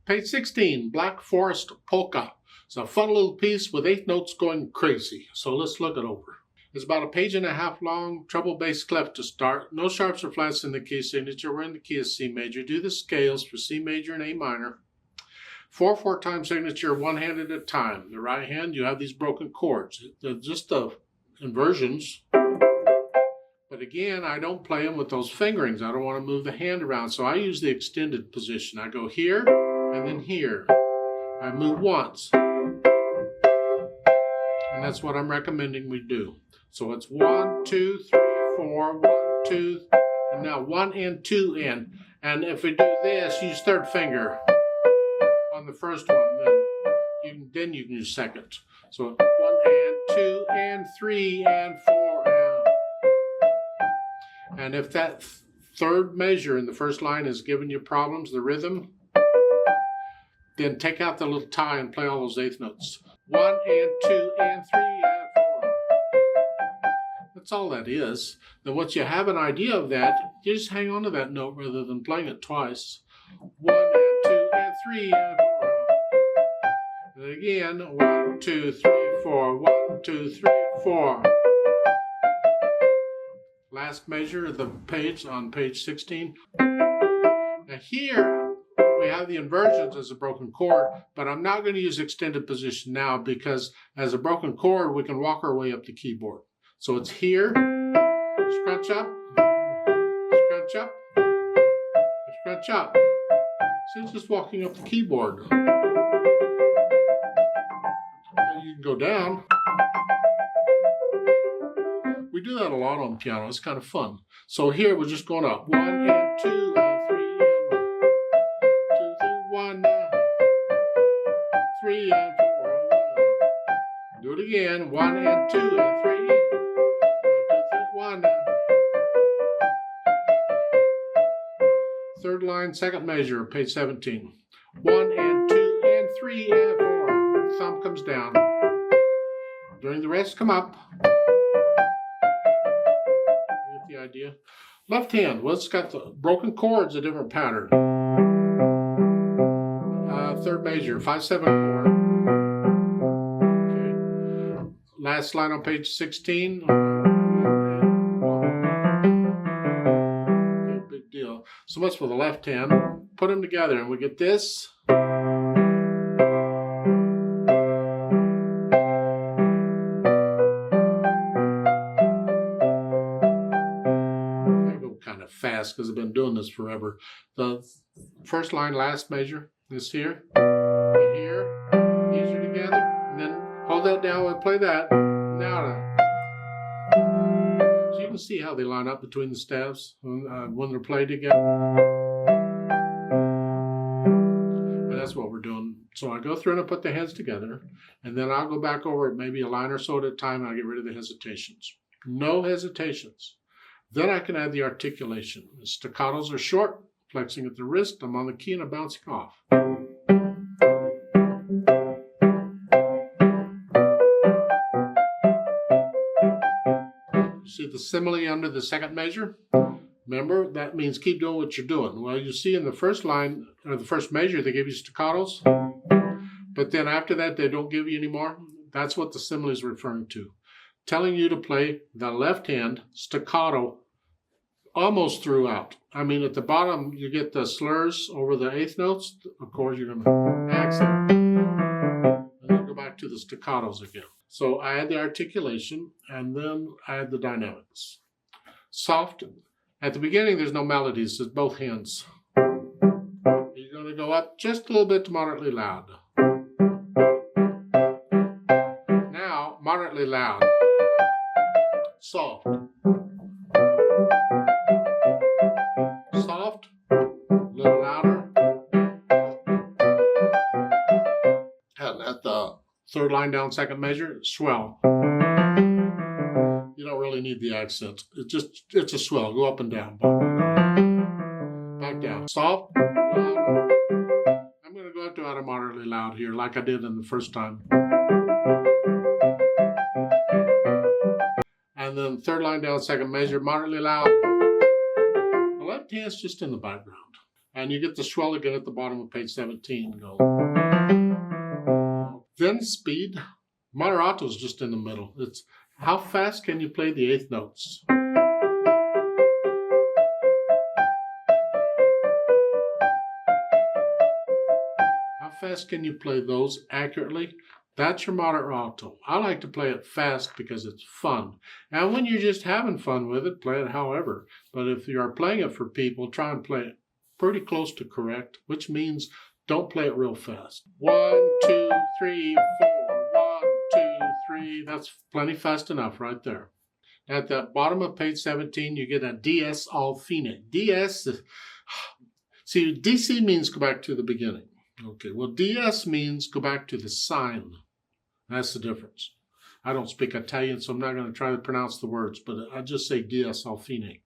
Page 16, Black Forest Polka. It's a fun little piece with eighth notes going crazy. So let's look it over. It's about a page and a half long, treble bass clef to start. No sharps or flats in the key signature. We're in the key of C major. Do the scales for C major and A minor. 4/4 time signature, one hand at a time. The right hand, you have these broken chords. They're just the inversions. But again, I don't play them with those fingerings. I don't want to move the hand around. So I use the extended position. I go here and then here. I move once. And that's what I'm recommending we do. So it's 1, 2, 3, 4, 1, 2, and now 1 and 2 in. And if we do this, use third finger on the first one. Then you can use second. So 1 and 2 and 3 and 4 and if that third measure in the first line is giving you problems, the rhythm, then take out the little tie and play all those eighth notes. 1 and 2 and 3 and 4. That's all that is. Then once you have an idea of that, you just hang on to that note rather than playing it twice. 1 and 2 and 3 and 4. And again, 1, 2, 3, 4. 1, 2, 3, 4. Last measure of the page on page 16. Now here we have the inversions as a broken chord, but I'm not going to use extended position now because as a broken chord we can walk our way up the keyboard. So it's here, scrunch up, scrunch up, scrunch up. So it's just walking up the keyboard. And you can go down. We do that a lot on piano. It's kind of fun. So here we're just going up. 1 and 2 and 3 and 2, 3, 1, 3 and 4. Do it again. 1 and 2 and 3. 2, 3, 1. Third line, second measure, page 17. 1 and 2 and 3 and 4. Thumb comes down. During the rest, come up. The idea. Left hand, well, it's got the broken chords, a different pattern. Third measure, 5/7 chord. Okay. Last line on page 16. Okay, big deal. So much for the left hand. Put them together and we get this. Fast because I've been doing this forever. The first line, last measure is here, here, these are together, and then hold that down and play that. Now, so you can see how they line up between the staves when they're played together. And that's what we're doing. So I go through and I put the hands together, and then I'll go back over it maybe a line or so at a time, and I'll get rid of the hesitations. No hesitations. Then I can add the articulation. The staccatos are short, flexing at the wrist. I'm on the key and I'm bouncing off. See the simile under the second measure? Remember, that means keep doing what you're doing. Well, you see in the first line, or the first measure, they give you staccatos. But then after that, they don't give you any more. That's what the simile is referring to. Telling you to play the left hand staccato almost throughout. I mean, at the bottom, you get the slurs over the eighth notes. Of course, you're going to accent. And then go back to the staccatos again. So I add the articulation, and then I add the dynamics. Soft. At the beginning, there's no melodies. It's both hands. You're going to go up just a little bit to moderately loud. Now, moderately loud. Soft. Soft. A little louder. And at the third line down, second measure, swell. You don't really need the accent. It's a swell. Go up and down. Back down. Soft. Louder. I'm going to go up to out of moderately loud here like I did in the first time. And then third line down, second measure, moderately loud. The left hand's just in the background. And you get the swell again at the bottom of page 17. Go. Then speed. Moderato is just in the middle. It's how fast can you play the eighth notes? How fast can you play those accurately? That's your moderato. I like to play it fast because it's fun. And when you're just having fun with it, play it however. But if you are playing it for people, try and play it pretty close to correct, which means don't play it real fast. 1, 2, 3, 4. 1, 2, 3. That's plenty fast enough right there. At the bottom of page 17, you get a DS all fine. DS, see, DC means go back to the beginning. Okay, well, DS means go back to the sign. That's the difference. I don't speak Italian, so I'm not going to try to pronounce the words, but I just say DS all fine.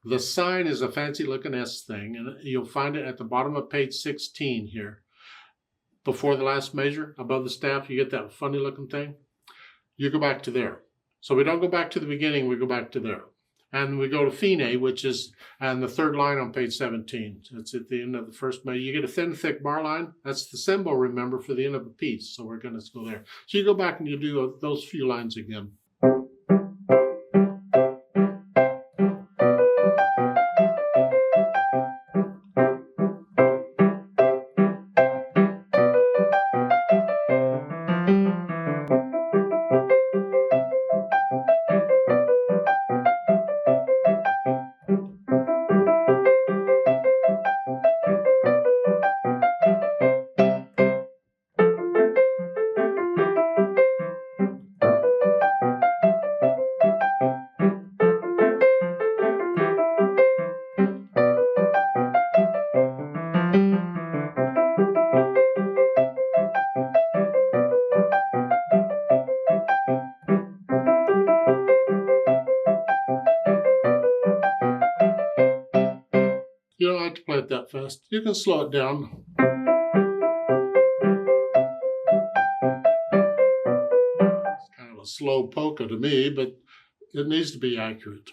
The sign is a fancy-looking S thing, and you'll find it at the bottom of page 16 here. Before the last measure, above the staff, you get that funny-looking thing. You go back to there. So we don't go back to the beginning, we go back to there. And we go to fine, which is on the third line on page 17. It's at the end of the first measure. You get a thin, thick bar line. That's the symbol, remember, for the end of a piece. So we're going to go there. So you go back and you do those few lines again. You don't have to play it that fast. You can slow it down. It's kind of a slow polka to me, but it needs to be accurate.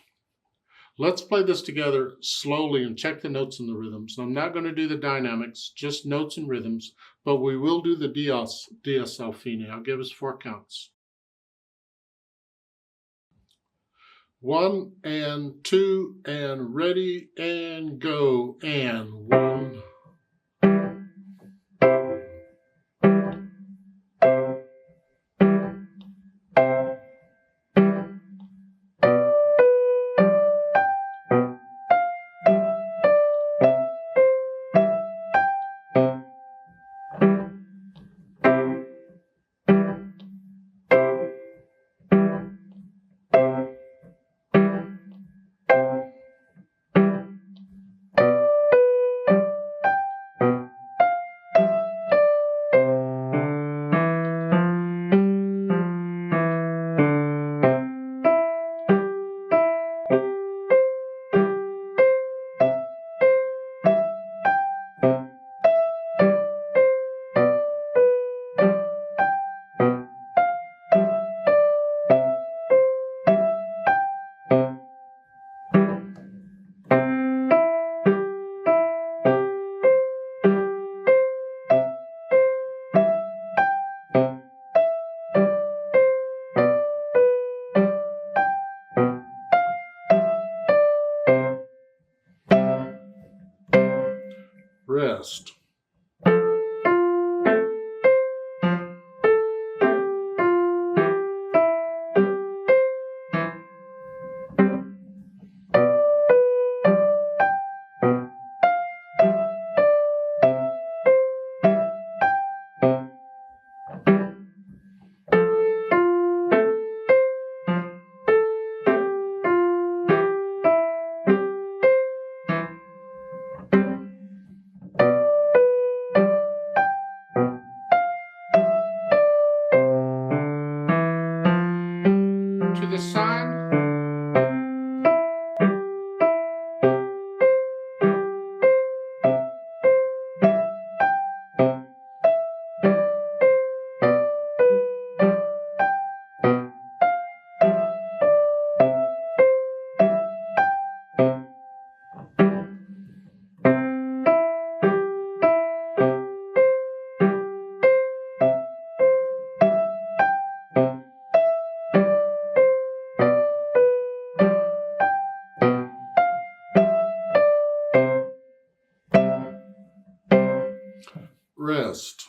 Let's play this together slowly and check the notes and the rhythms. I'm not going to do the dynamics, just notes and rhythms, but we will do the DS al fine. I'll give us 4 counts. 1 and 2 and ready and go and 1. Rest. Rest.